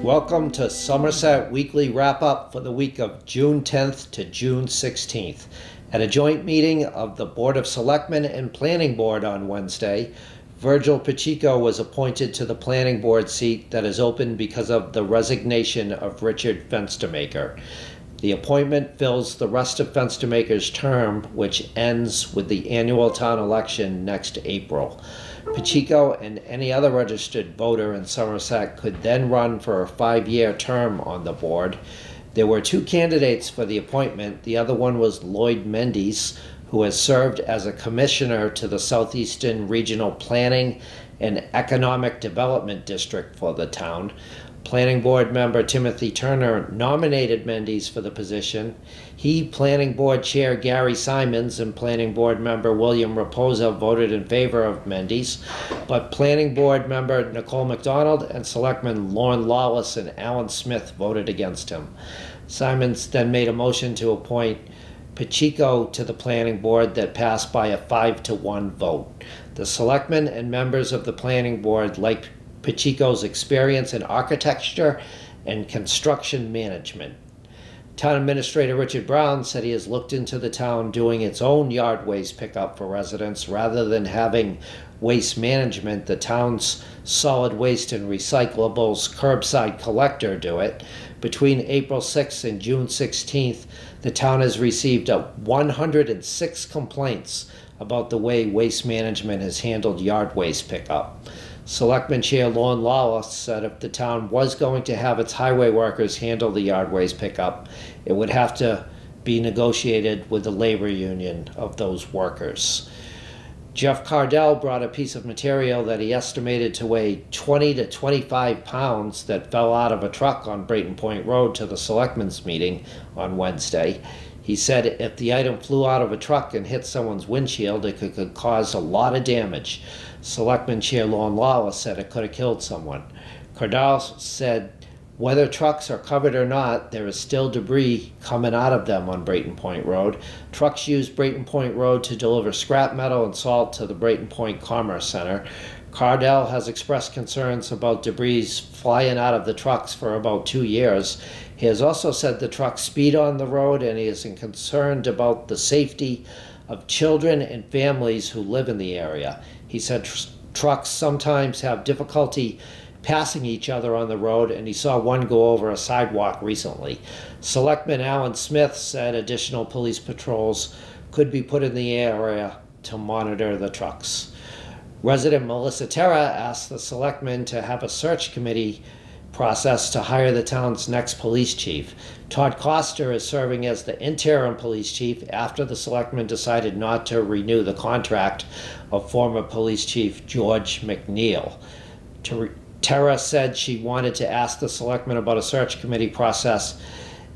Welcome to Somerset Weekly Wrap-Up for the week of June 10th to June 16th. At a joint meeting of the Board of Selectmen and Planning Board on Wednesday, Virgil Pacheco was appointed to the Planning Board seat that is open because of the resignation of Richard Fenstermaker. The appointment fills the rest of Fenstermaker's term, which ends with the annual town election next April. Pacheco and any other registered voter in Somerset could then run for a 5-year term on the board. There were 2 candidates for the appointment. The other one was Lloyd Mendes, who has served as a commissioner to the Southeastern Regional Planning and Economic Development District for the town. Planning Board member Timothy Turner nominated Mendes for the position. Planning Board Chair Gary Simons and Planning Board member William Raposa voted in favor of Mendes, but Planning Board member Nicole McDonald and Selectmen Lorne Lawless and Alan Smith voted against him. Simons then made a motion to appoint Pacheco to the Planning Board that passed by a 5-1 vote. The Selectmen and members of the Planning Board liked Pacheco's experience in architecture and construction management. Town Administrator Richard Brown said he has looked into the town doing its own yard waste pickup for residents rather than having Waste Management, the town's solid waste and recyclables curbside collector, do it. Between April 6th and June 16th, the town has received 106 complaints about the way Waste Management has handled yard waste pickup. Selectman Chair Lorne Lawless said if the town was going to have its highway workers handle the yard waste pickup, it would have to be negotiated with the labor union of those workers. Jeff Cardell brought a piece of material that he estimated to weigh 20 to 25 pounds that fell out of a truck on Brayton Point Road to the Selectmen's meeting on Wednesday. He said if the item flew out of a truck and hit someone's windshield, it could cause a lot of damage. Selectman Chair Lorne Lawless said it could have killed someone. Cardell said whether trucks are covered or not, there is still debris coming out of them on Brayton Point Road. Trucks use Brayton Point Road to deliver scrap metal and salt to the Brayton Point Commerce Center. Cardell has expressed concerns about debris flying out of the trucks for about 2 years. He has also said the trucks speed on the road and he is concerned about the safety of children and families who live in the area. He said trucks sometimes have difficulty passing each other on the road, and he saw one go over a sidewalk recently. Selectman Alan Smith said additional police patrols could be put in the area to monitor the trucks. Resident Melissa Terra asked the selectmen to have a search committee process to hire the town's next police chief. Todd Coster is serving as the interim police chief after the selectmen decided not to renew the contract of former police chief George McNeil. Terra said she wanted to ask the selectmen about a search committee process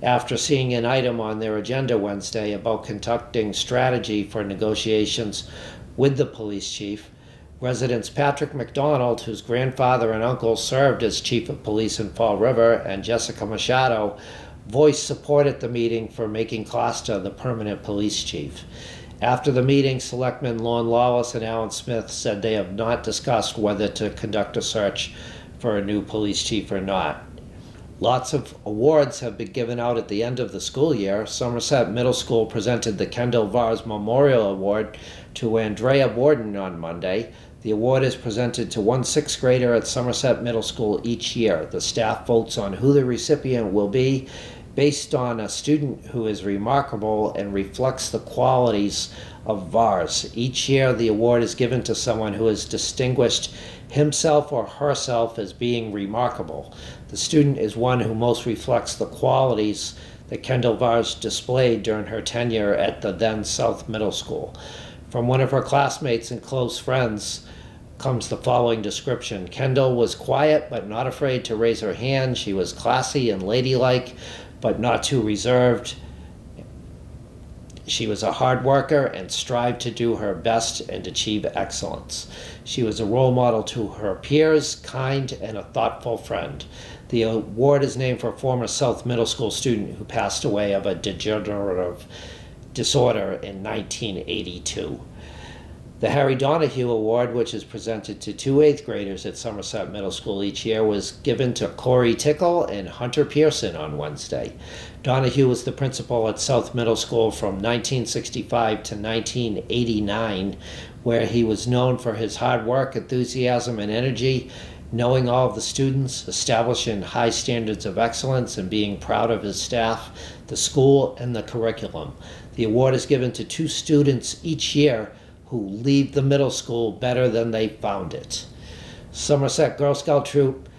after seeing an item on their agenda Wednesday about conducting strategy for negotiations with the police chief. Residents Patrick McDonald, whose grandfather and uncle served as chief of police in Fall River, and Jessica Machado voiced support at the meeting for making Costa the permanent police chief. After the meeting, Selectmen Lorne Lawless and Alan Smith said they have not discussed whether to conduct a search for a new police chief or not. Lots of awards have been given out at the end of the school year. Somerset Middle School presented the Kendall Vars Memorial Award to Andrea Borden on Monday. The award is presented to one 6th grader at Somerset Middle School each year. The staff votes on who the recipient will be based on a student who is remarkable and reflects the qualities of Vars. Each year, the award is given to someone who has distinguished himself or herself as being remarkable. The student is one who most reflects the qualities that Kendall Vars displayed during her tenure at the then South Middle School. From one of her classmates and close friends comes the following description. Kendall was quiet but not afraid to raise her hand. She was classy and ladylike but not too reserved. She was a hard worker and strived to do her best and achieve excellence. She was a role model to her peers, kind, and a thoughtful friend. The award is named for a former South Middle School student who passed away of a degenerative disorder in 1982. The Harry Donahue Award, which is presented to two eighth graders at Somerset Middle School each year, was given to Corey Tickle and Hunter Pearson on Wednesday. Donahue was the principal at South Middle School from 1965 to 1989, where he was known for his hard work, enthusiasm, and energy, knowing all of the students, establishing high standards of excellence, and being proud of his staff, the school, and the curriculum. The award is given to two students each year who leave the middle school better than they found it. Somerset Girl Scout Troop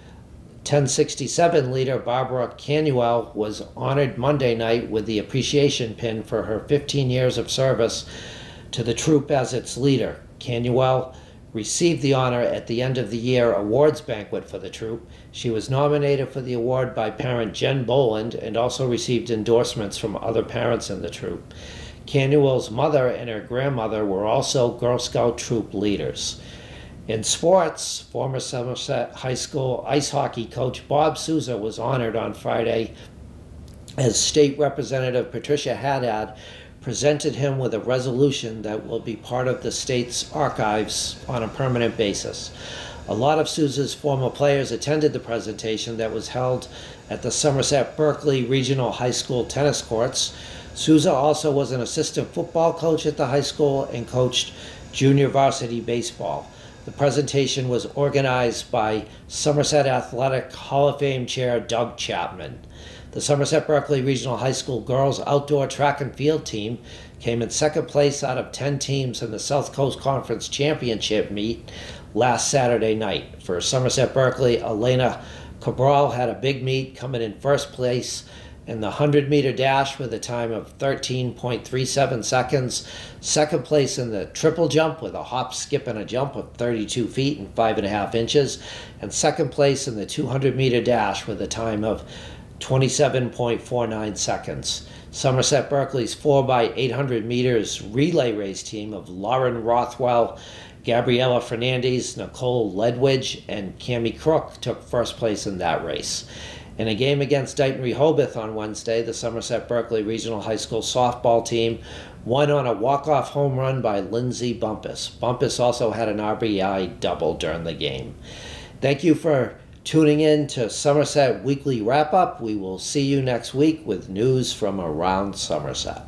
1067 leader Barbara Canuel was honored Monday night with the appreciation pin for her 15 years of service to the troop as its leader. Canuel received the honor at the end of the year awards banquet for the troop. She was nominated for the award by parent Jen Boland and also received endorsements from other parents in the troop. Canuel's mother and her grandmother were also Girl Scout troop leaders. In sports, former Somerset High School ice hockey coach Bob Souza was honored on Friday as State Representative Patricia Haddad presented him with a resolution that will be part of the state's archives on a permanent basis. A lot of Souza's former players attended the presentation that was held at the Somerset Berkeley Regional High School tennis courts. Souza also was an assistant football coach at the high school and coached junior varsity baseball. The presentation was organized by Somerset Athletic Hall of Fame Chair Doug Chapman. The Somerset Berkeley Regional High School girls outdoor track and field team came in second place out of 10 teams in the South Coast Conference Championship meet last Saturday night. For Somerset Berkeley, Elena Cabral had a big meet, coming in first place in the 100-meter dash with a time of 13.37 seconds, second place in the triple jump with a hop, skip, and a jump of 32 feet and 5.5 inches, and second place in the 200-meter dash with a time of 27.49 seconds. Somerset Berkeley's 4x800 meters relay race team of Lauren Rothwell, Gabriela Fernandez, Nicole Ledwidge, and Cammie Crook took first place in that race. In a game against Dighton Rehoboth on Wednesday, the Somerset Berkeley Regional High School softball team won on a walk-off home run by Lindsay Bumpus. Bumpus also had an RBI double during the game. Thank you for tuning in to Somerset Weekly Wrap-Up. We will see you next week with news from around Somerset.